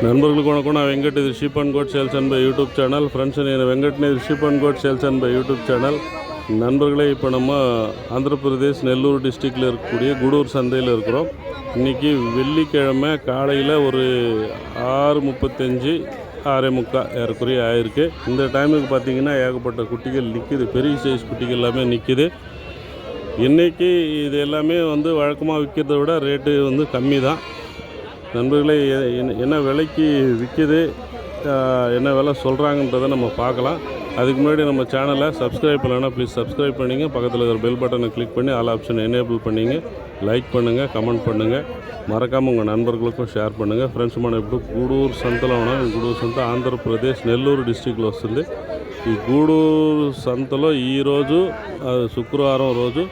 நண்பர்களுக்கு வணக்கம். நான் வெங்கட். இது sheep and goat sales and buy YouTube channel. Friends, నేను வெங்கட்னு. இது sheep and goat sales and buy YouTube channel. நண்பர்களே, இப்போ நம்ம ஆந்திர பிரதேஷ் நெல்லூர் டிஸ்ட்ரிக்டில் இருக்கக்கூடிய கூடூர் சந்தையில் இருக்கிறோம். இன்றைக்கி வெள்ளிக்கிழமை காலையில் ஒரு 6:35 6:45 ஏறக்குறைய ஆயிருக்கு. இந்த டைமுக்கு பார்த்திங்கன்னா ஏகப்பட்ட குட்டிகள் நிற்கிது. பெரிய சைஸ் குட்டிகள் எல்லாமே நிற்கிது. இன்றைக்கி இது எல்லாமே வழக்கமாக விற்கிறத விட ரேட்டு கம்மி தான். நண்பர்களே, என்ன விலைக்கு விற்கிது, என்ன விலை சொல்கிறாங்கன்றதை நம்ம பார்க்கலாம். அதுக்கு முன்னாடி நம்ம சேனலை சப்ஸ்கிரைப் பண்ணலைன்னா ப்ளீஸ் சப்ஸ்கிரைப் பண்ணிங்க. பக்கத்தில் இருக்கிற பெல் பட்டனை கிளிக் பண்ணி ஆல் ஆப்ஷன் எனேபிள் பண்ணிங்க. லைக் பண்ணுங்கள், கமெண்ட் பண்ணுங்கள். மறக்காமல் உங்கள் நண்பர்களுக்கும் ஷேர் பண்ணுங்கள். ఫ్రెండ్స్, మనం ఇప్పుడు గూడూరు సంతలో ఉన్నాం. ఈ గూడూరు సంత ఆంధ్రప్రదేశ్ నెల్లూరు డిస్ట్రిక్ట్లో వస్తుంది. ఈ గూడూరు సంతలో ఈరోజు శుక్రవారం రోజు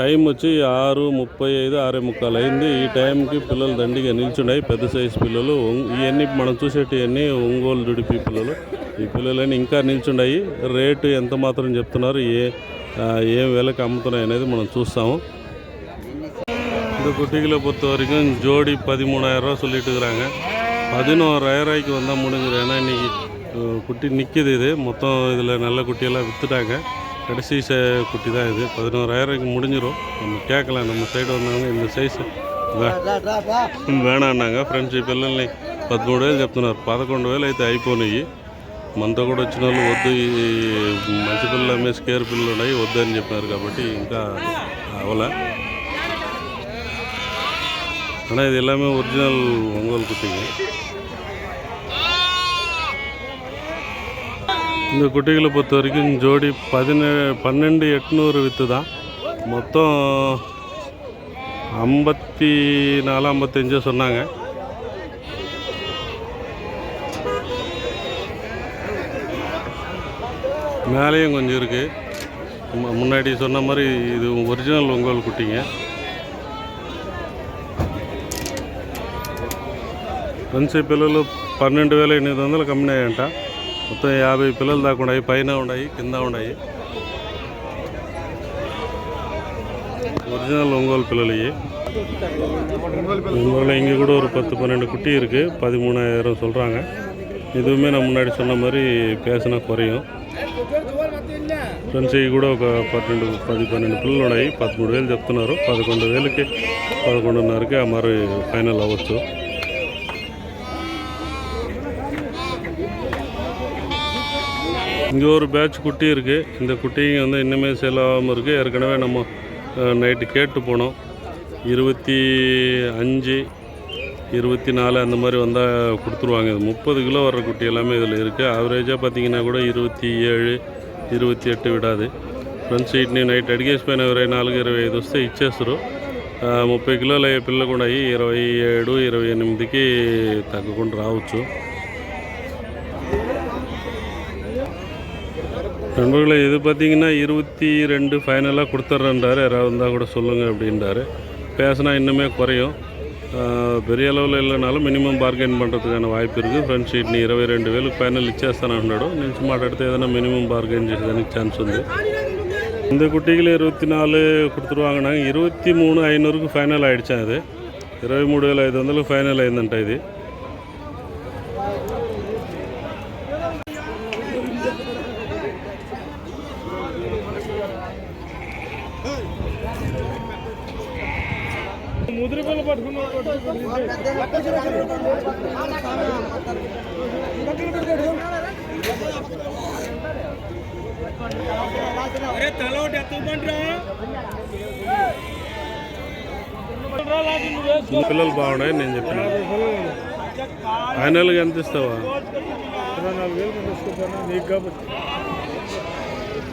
టైం వచ్చి 6:35 6:45 అయింది. ఈ టైంకి పిల్లలు దండిగా నిల్చున్నాయి. పెద్ద సైజు పిల్లలు. ఇవన్నీ మనం చూసేటివన్నీ ఒంగోలు జుడిపి పిల్లలు. ఈ పిల్లలన్నీ ఇంకా నిల్చున్నాయి. రేటు ఎంత మాత్రం చెప్తున్నారు, ఏం విలకి అమ్ముతున్నాయి అనేది మనం చూస్తాము. இந்த குட்டிகளை பொறுத்த வரைக்கும் ஜோடி 13,000 ரூபா சொல்லிட்டு இருக்கிறாங்க. 11,000 வந்தால் முடிஞ்சிடும். ஏன்னா இன்றைக்கி குட்டி நிற்கிது. இது மொத்தம் இதில் நல்ல குட்டியெல்லாம் விற்றுட்டாங்க. கடைசி குட்டி தான் இது. 11,000 முடிஞ்சிடும். நம்ம கேட்கலாம். நம்ம சைடு வந்தாங்க இந்த సైజు వేణాన్నాగా. ఫ్రెండ్స్, ఈ పిల్లల్ని 13,000 చెప్తున్నారు. 11,000 అయితే అయిపోయినాయి. మనతో కూడా వచ్చిన వాళ్ళు వద్దు, ఈ మంచి పిల్లలు అమ్మే స్కేర్ పిల్లలు ఉన్నాయి వద్దు అని చెప్పినారు. కాబట్టి ఇంకా అవలా. ஆனால் இது எல்லாமே ஒரிஜினல் ஒங்கோல் குட்டிங்க. இந்த குட்டிகளை பொறுத்த வரைக்கும் ஜோடி 12,800 விற்று தான். மொத்தம் 54 55 சொன்னாங்க. மேலேயும் கொஞ்சம் இருக்குது. முன்னாடி சொன்ன மாதிரி இது ஒரிஜினல் ஒங்கோல் குட்டிங்க. ఫ్రెండ్స్, పిల్లలు 12,800 కమ్మినాయంట. మొత్తం 50 పిల్లలు దాకా ఉన్నాయి. పైన ఉన్నాయి, కింద ఉన్నాయి. ஒரிஜினல் ஒங்கோல் பிள்ளை. ஒங்கோல் இங்கே கூட ஒரு 10-12 குட்டி இருக்குது. 13,000 சொல்கிறாங்க. இதுவுமே நான் முன்னாடி சொன்ன மாதிரி பேசினா குறையும். ఫ్రెండ్స్, ఇవి కూడా ఒక 10-12 పిల్లలు ఉన్నాయి. 13,000 చెప్తున్నారు. 11,000కి 11,500కి ఆ మరి ఫైనల్ అవ్వచ్చు. இங்கே ஒரு பேட்ச் குட்டி இருக்குது. இந்த குட்டிங்க இன்னுமே சேல் ஆகாமல் இருக்குது. ஏற்கனவே நம்ம நைட்டு கேட்டு போனோம். 25 24 அந்த மாதிரி வந்தால் கொடுத்துருவாங்க. இது 30 கிலோ வர்ற குட்டி எல்லாமே இதில் இருக்குது. ஆவரேஜாக பார்த்தீங்கன்னா கூட 27 28 విడాది. ఫ్రెండ్స్, వీటిని నైట్ అడిగేసిపోయిన 24-25 వస్తే ఇచ్చేస్తారు. 30 కిలోల పిల్లలు కూడా 27 28కి తగ్గకుండా రావచ్చు. நண்பர்களே, இது பார்த்திங்கன்னா 22 ஃபைனலாக கொடுத்துட்றேன்றாரு. யாராவது இருந்தால் கூட சொல்லுங்கள் அப்படின்றாரு. பேசினா இன்னுமே குறையும். பெரிய அளவில் இல்லைனாலும் மினிமம் பார்கெயின் பண்ணுறதுக்கான వాయిப்பு இருக்குது. ఫ్రెండ్స్, వీటిని 22,000 ఫైనల్ ఇచ్చేస్తాను అన్నాడు. నుంచి మాట్లాడితే ఏదైనా మినిమం బార్గెయిన్ చేసేదానికి ఛాన్స్ ఉంది. இந்த குட்டிகள் 24 கொடுத்துருவாங்கன்னாங்க. 23,500க்கு ஃபைனல் ஆகிடுச்சா. அது 23,500 ஃபைனல் అయిందంట. ఇది ముద్రపల్లి పట్టుకున్నాడు. పిల్లలు బాగున్నాయి. నేను చెప్పిన ఫైనల్గా ఎంత ఇస్తావా? 24,000 తీసుకుంటాను నీకు కాబట్టి.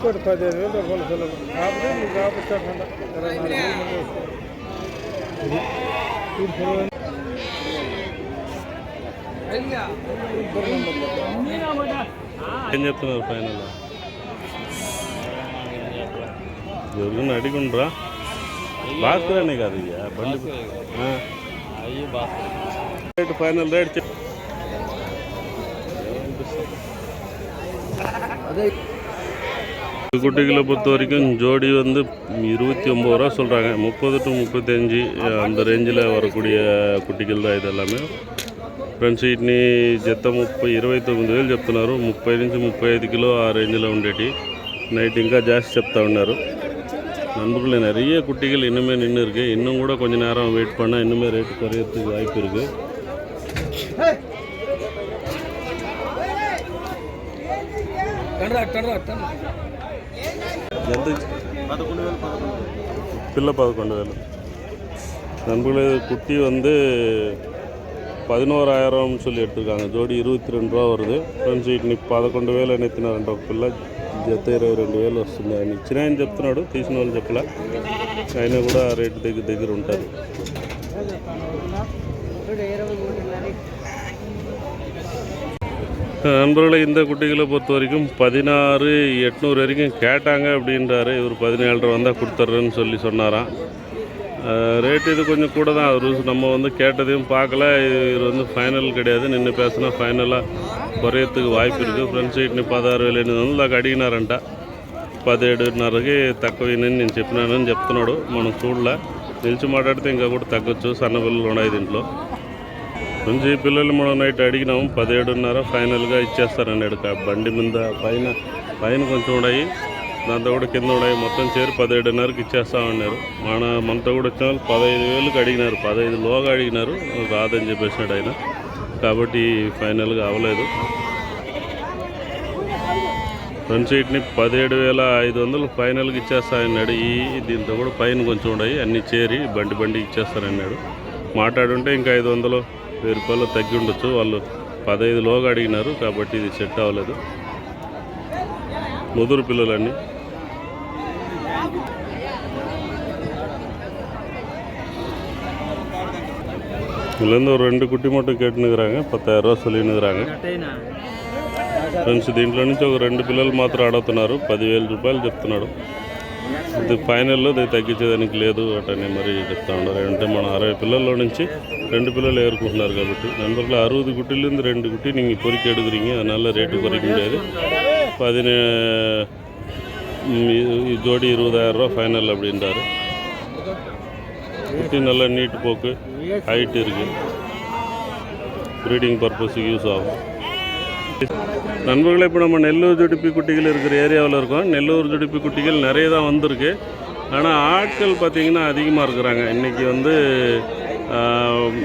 15,000 రూపాయలు కాబట్టి నీకు కాబట్టి 24,000 ఏం చెప్తున్నారు ఫైనల్? ఎవరికైనా అడిగుండ్రా? భాస్కర్ కాదు ఇక బండి రేట్ ఫైనల్ రేట్ குட்டிகளை பொறுத்த வரைக்கும் ஜோடி 29 ரூபா சொல்கிறாங்க. 30 to 35 அந்த ரேஞ்சில் வரக்கூடிய குட்டிகள் தான் இது எல்லாமே. ఫ్రెండ్స్ వీటిని జత 29,000 చెప్తున్నారు. 30 నుంచి 35 కిలో ఆ రేంజ్లో ఉండేటి. நைட் ఇంకా ஜாஸ்தி చెప్తా ఉన్నారు. நண்பர்களே நிறைய குட்டிகள் இன்னுமே நின்று இருக்குது. இன்னும் கூட கொஞ்சம் நேரம் வெயிட் பண்ணால் இன்னுமே ரேட்டு குறையறதுக்கு வாய்ப்பு இருக்குது. పిల్ల 11,000. நண்பர்களே குட்டி வந்து 11,000 சொல்லி எடுத்துருக்காங்க. ஜோடி 22 ரூபா வருது. ఫ్రెండ్స్ వీటిని 11,000 అని ఎత్తినారంట. ఒక పిల్ల జత 22,000 వస్తుంది. ఆయన ఇచ్చిన ఆయన చెప్తున్నాడు, తీసిన వాళ్ళు చెప్పలే. ఆయన కూడా రేటు దగ్గర ఉంటుంది. நண்பர்களை இந்த குட்டிகளை பொறுத்த வரைக்கும் 16,800 வரைக்கும் கேட்டாங்க அப்படின்றாரு. இவர் 17,000 வந்தால் கொடுத்துட்றேன்னு சொல்லி சொன்னாராம். ரேட்டு இது கொஞ்சம் கூட தான். அவர் நம்ம வந்து கேட்டதையும் பார்க்கல. இவர் வந்து ஃபைனல் கிடையாது. నిన్న பேசினா ஃபைனலாக குறையத்துக்கு வாய்ப்பு இருக்குது. ఫ్రెండ్స్ వీటిని 16,800 దాకా అడిగినారంట. 17,500కి తక్కువైందని నేను చెప్పినానని చెప్తున్నాడు. మనం చూడలే, నిలిచి మాట్లాడితే ఇంకా కూడా తగ్గొచ్చు. సన్న పిల్లలు ఉన్నాయి దీంట్లో. ఫ్రెండ్స్ ఈ పిల్లలు మనం నైట్ అడిగినాము. 17,500 ఫైనల్గా ఇచ్చేస్తారన్నాడు. బండి మీద పైన కొంచెం ఉన్నాయి, దాంతో కూడా కింద ఉన్నాయి. మొత్తం చేరి 17,500కి ఇచ్చేస్తామన్నారు. మనతో కూడా వచ్చిన వాళ్ళు 15,000కి అడిగినారు. 15,000లోగా అడిగినారు. రాదని చెప్పేసినాడు ఆయన. కాబట్టి ఫైనల్గా అవ్వలేదు. ఫ్రెండ్స్ వీటిని 17,500 ఫైనల్కి ఇచ్చేస్తానన్నాడు. దీంతో కూడా పైన కొంచెం ఉన్నాయి, అన్నీ చేరి బండి ఇచ్చేస్తారన్నాడు. మాట్లాడుంటే ఇంకా 500, 1000 రూపాయలు తగ్గి ఉండొచ్చు. వాళ్ళు 15,000లోగా అడిగినారు. కాబట్టి ఇది సెట్ అవ్వలేదు. ముదురు పిల్లలన్నీ. இதுலேருந்து ஒரு 2 குட்டி மட்டும் கேட்டுனுக்குறாங்க. 10,000 ரூபா சொல்லினுக்குறாங்க. ఫ్రెండ్స్ దీంట్లో నుంచి ఒక 2 పిల్లలు మాత్రం అడుగుతున్నారు. 10,000 రూపాయలు చెప్తున్నాడు. ఇది ఫైనల్లో ఇది తగ్గించేదానికి లేదు అటని మరి చెప్తా ఉన్నారు. అంటే మన 60 పిల్లల్లో నుంచి 2 పిల్లలు ఏరుకుంటున్నారు. కాబట్టి நண்பர்கள் 60 குட்டிலேருந்து 2 குட்டி நீங்கள் பொறுக்கி எடுக்கிறீங்க. அதனால் ரேட்டு குறைக்க முடியாது. ஜோடி 20,000 ரூபா ஃபைனல் அப்படின்றாரு. குட்டி நல்லா நீட்டு போக்கு, ஹைட் இருக்குது, ப்ரீடிங் பர்பஸுக்கு யூஸ் ஆகும். நண்பர்களே இப்போ நம்ம நெல்லூர் ஜுடிப்பி குட்டிகள் இருக்கிற ஏரியாவில் இருக்கோம். நெல்லூர் ஜுடிப்பி குட்டிகள் நிறைய தான் வந்திருக்கு. ஆனால் ஆட்கள் பார்த்திங்கன்னா அதிகமாக இருக்கிறாங்க. இன்றைக்கி வந்து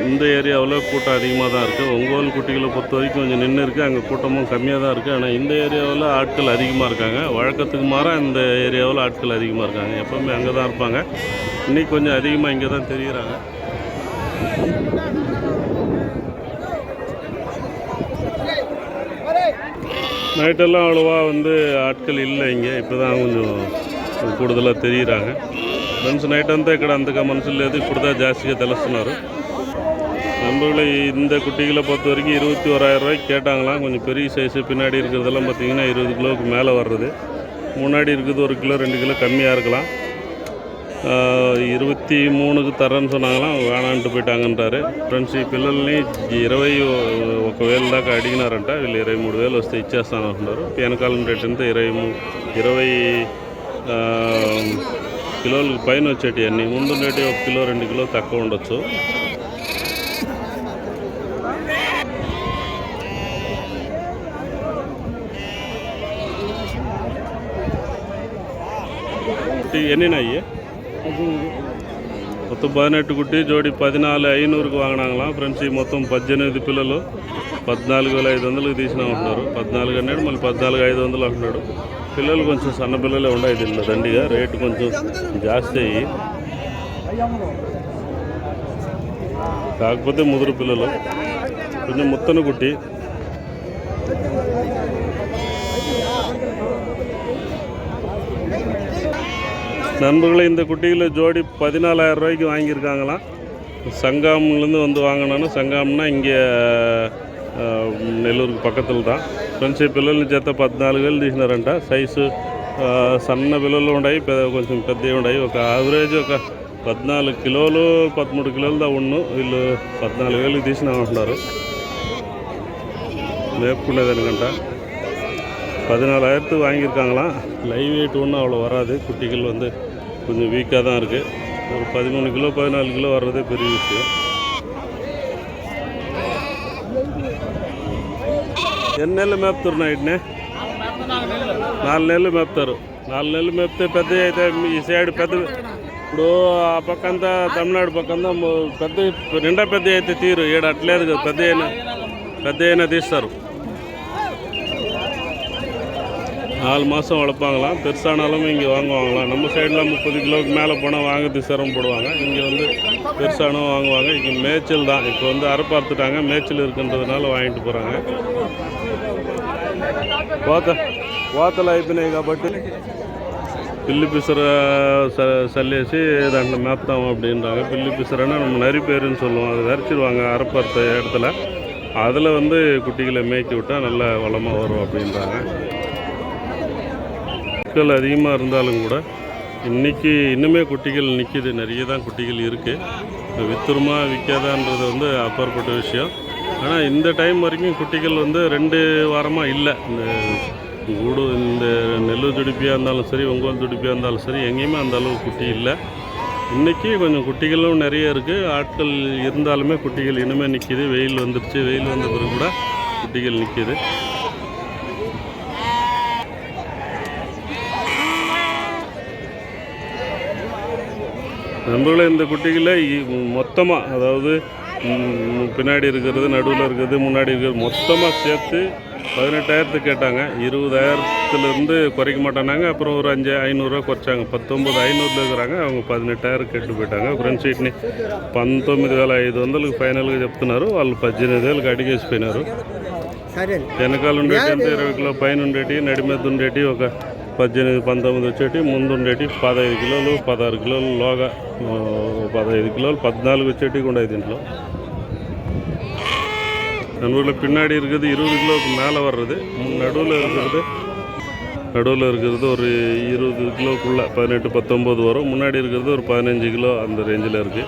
இந்த ஏரியாவில் கூட்டம் அதிகமாக தான் இருக்குது. ஒங்கோல் குட்டிகளை பொறுத்த வரைக்கும் கொஞ்சம் நின்று இருக்குது. அங்கே கூட்டமும் கம்மியாக தான் இருக்குது. ஆனால் இந்த ஏரியாவில் ஆட்கள் அதிகமாக இருக்காங்க. வழக்கத்துக்கு மாறாக இந்த ஏரியாவில் ஆட்கள் அதிகமாக இருக்காங்க. எப்போவுமே அங்கே தான் இருப்பாங்க. இன்றைக்கி கொஞ்சம் அதிகமாக இங்கே தான் தெரிகிறாங்க. நைட்டெல்லாம் அவ்வளோவா வந்து ஆட்கள் இல்லை இங்கே. இப்போ தான் கொஞ்சம் కూడదలా తెలియరాగా. ఫ్రెండ్స్ నైట్ అంతా ఇక్కడ అంతగా మనుషులు లేదు. ఇప్పుడు தான் ஜாஸ்தியாக తెలుస్తున్నారు. நம்மள இந்த குட்டிகளை பொறுத்த வரைக்கும் 21,000 ரூபாய்க்கு கேட்டாங்களாம். கொஞ்சம் பெரிய சைஸு. பின்னாடி இருக்கிறதெல்லாம் பார்த்திங்கன்னா 20 கிலோவுக்கு மேலே வர்றது. முன்னாடி இருக்குது 1 கிலோ 2 கிலோ கம்மியாக இருக்கலாம். 23க்கு తరని சொன்னாங்களாம். వేణాంటూ పోయిటాంటారు. ఫ్రెండ్స్ ఈ పిల్లల్ని 21,000 దాకా అడిగినారంట. వీళ్ళు 23,000 వస్తే ఇచ్చేస్తానంటున్నారు. వెనకాలం రేట్ అంతా 20 కిలోలు పైన వచ్చేటి అన్నీ. ముందు ఉండేటి 1 కిలో 2 కిలో తక్కువ ఉండొచ్చు. ఎన్నినాయి మొత్తం 18 குட்டி ஜோடி 14,500க்கு வாங்கினாங்களாம். ఫ్రెండ్స్ ఈ మొత్తం 18 పిల్లలు 14,500కి తీసినా ఉంటున్నారు. 14 అన్నాడు, మళ్ళీ 14,500 అంటున్నాడు. పిల్లలు కొంచెం సన్న పిల్లలే ఉన్నాయి దీనిలో. దండిగా రేటు కొంచెం జాస్తి అయ్యి, కాకపోతే ముదురు పిల్లలు కొంచెం ముత్తను కుట్టి. நண்பர்களே இந்த குட்டியில் ஜோடி 14,000 ரூபாய்க்கு வாங்கியிருக்காங்களாம். சங்காம்லேருந்து வந்து வாங்கினானு. சங்காம்னா இங்கே నెల్లూరుకి పక్కతులు దా. ఫ్రెండ్స్ ఈ పిల్లల్ని చేత 14,000 తీసినారంట. సైజు సన్న పిల్లలు ఉన్నాయి, కొంచెం పెద్దవి ఉన్నాయి. ఒక యావరేజ్ ఒక 14 కిలోలు 13 కిలోలు దా ఉన్ను. వీళ్ళు 14,000కి తీసినామంటున్నారు. மேற்கொண்டதற்கண்ட 14,000 வாங்கியிருக்காங்களாம். லைவ் வெயிட் ஒன்றும் அவ்வளோ வராது. குட்டிகள் வந்து கொஞ்சம் வீக்காக தான் இருக்குது. ஒரு 13 கிலோ 14 கிலோ வர்றதே பெரிய விஷயம். ఎన్ని నెలలు మేపుతారు నైట్నే 4 నెలలు మేపుతారు 4 నెలలు మేపితే పెద్ద అయితే ఈ సైడ్ పెద్ద ఇప్పుడు ఆ పక్కంతా తమిళనాడు పక్కంతా పెద్ద నిండా పెద్ద అయితే తీరు ఈడ అట్లేదు కదా பெத்த అయినా తీస్తారు 4 மாதம் வளர்ப்பாங்களாம். பெருசானாலும் இங்கே வாங்குவாங்களாம். நம்ம சைடெலாம் 30 கிலோவுக்கு மேலே போனால் வாங்கிறது சிரமம் போடுவாங்க. இங்கே வந்து பெருசானும் வாங்குவாங்க. இங்கே மேய்ச்சல் தான். இப்போ வந்து அறுப்பார்த்துட்டாங்க, மேய்ச்சல் இருக்குன்றதுனால வாங்கிட்டு போகிறாங்க. కోతలు అయిపోయినాయి కాబట్టి పిల్లి పిసర சல்லேசி దాంట్లో மேப்தாம் அப்படின்றாங்க. பில்லி பிசரன்னா நம்ம நரி பேருன்னு சொல்லுவோம். அதை விரைச்சிடுவாங்க அறுப்பறுத்த இடத்துல. அதில் வந்து குட்டிகளை மேய்ச்சி விட்டால் நல்லா வளமாக வரும் அப்படின்றாங்க. குட்டிகள் அதிகமாக இருந்தாலும் கூட இன்றைக்கி இன்னுமே குட்டிகள் நிற்கிது. நிறைய தான் குட்டிகள் இருக்குது. விற்றுருமா விற்காதான்றது வந்து அப்பாற்பட்ட விஷயம். ஆனால் இந்த டைம் வரைக்கும் குட்டிகள் வந்து 2 வாரமாக இல்லை. இந்த நெல்லூர் துடிப்பியாக இருந்தாலும் சரி, ஒங்கோல் துடிப்பியாக இருந்தாலும் சரி, எங்கேயுமே அந்த அளவுக்கு குட்டி இல்லை. இன்றைக்கி கொஞ்சம் குட்டிகளும் நிறைய இருக்குது. ஆட்கள் இருந்தாலுமே குட்டிகள் இனிமே நிற்கிது. வெயில் வந்துடுச்சு. வெயில் வந்த பிறகு கூட குட்டிகள் நிற்கிது. நம்மளே இந்த குட்டிகளை மொத்தமாக, அதாவது பின்னாடி இருக்கிறது, நடுவில் இருக்கிறது, முன்னாடி இருக்கிறது மொத்தமாக சேர்த்து 18,000 கேட்டாங்க. 20,000லேருந்து குறைக்க மாட்டானாங்க. அப்புறம் ஒரு 500 குறைச்சாங்க. 19,500 இருக்கிறாங்க. அவங்க 18,000 కేట్టు పెట్టాங்க. ఫ్రెండ్స్ వీటిని 19,500 ఫైనల్గా చెప్తున్నారు. వాళ్ళు 18,000 అడిగేసిపోయినారు. వెనకాల ఉండేటి అంతా 20 కిలో పైన ఉండేటి, నడి మీద ఉండేటి ఒక 18-19 వచ్చేటి, ముందు ఉండేటి 15 కిలోలు, 16 కిలోలు, లోగా 15 కిలోలు, 14 వచ్చేటి కూడా దీంట్లో. நண்பர்களை பின்னாடி இருக்கிறது 20 கிலோவுக்கு மேலே வர்றது. நடுவில் இருக்கிறது ஒரு 20 கிலோக்குள்ளே 18-19 வரும். முன்னாடி இருக்கிறது ஒரு 15 கிலோ அந்த ரேஞ்சில் இருக்குது.